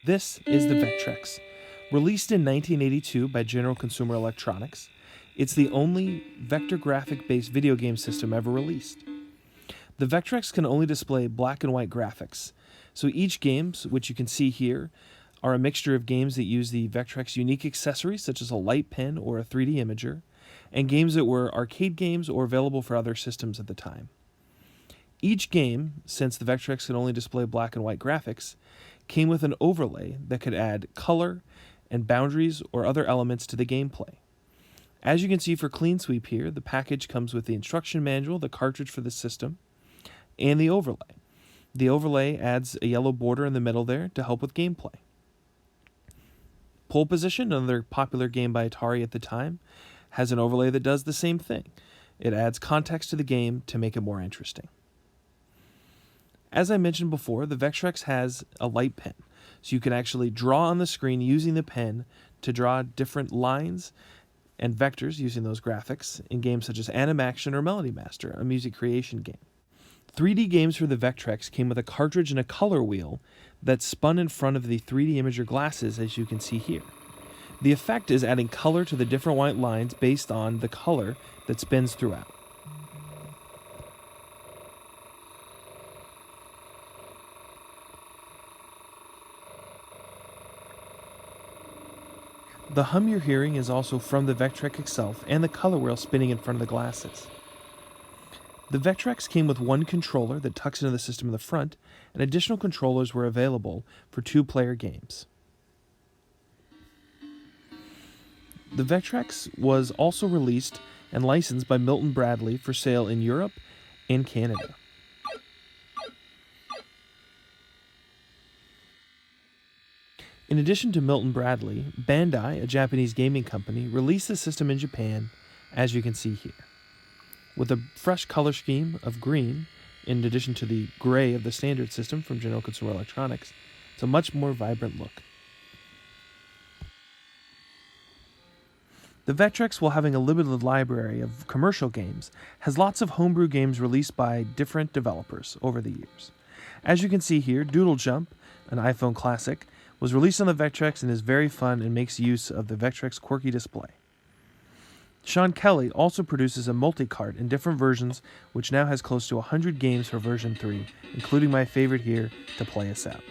This is the Vectrex. Released in 1982 by General Consumer Electronics, it's the only vector graphic-based video game system ever released. The Vectrex can only display black and white graphics, so each game, which you can see here, are a mixture of games that use the Vectrex unique accessories such as a light pen or a 3D imager, and games that were arcade games or available for other systems at the time. Each game, since the Vectrex could only display black and white graphics, came with an overlay that could add color and boundaries or other elements to the gameplay. As you can see for Clean Sweep here, the package comes with the instruction manual, the cartridge for the system, and the overlay. The overlay adds a yellow border in the middle there to help with gameplay. Pole Position, another popular game by Atari at the time, has an overlay that does the same thing. It adds context to the game to make it more interesting. As I mentioned before, the Vectrex has a light pen, so you can actually draw on the screen using the pen to draw different lines and vectors using those graphics in games such as Animaction or Melody Master, a music creation game. 3D games for the Vectrex came with a cartridge and a color wheel that spun in front of the 3D imager glasses, as you can see here. The effect is adding color to the different white lines based on the color that spins throughout. The hum you're hearing is also from the Vectrex itself and the color wheel spinning in front of the glasses. The Vectrex came with one controller that tucks into the system in the front, and additional controllers were available for two-player games. The Vectrex was also released and licensed by Milton Bradley for sale in Europe and Canada. In addition to Milton Bradley, Bandai, a Japanese gaming company, released the system in Japan, as you can see here. With a fresh color scheme of green, in addition to the gray of the standard system from General Consumer Electronics, it's a much more vibrant look. The Vectrex, while having a limited library of commercial games, has lots of homebrew games released by different developers over the years. As you can see here, Doodle Jump, an iPhone classic, was released on the Vectrex and is very fun and makes use of the Vectrex quirky display. Sean Kelly also produces a multi-cart in different versions, which now has close to 100 games for version 3, including my favorite here, To Play Us Out.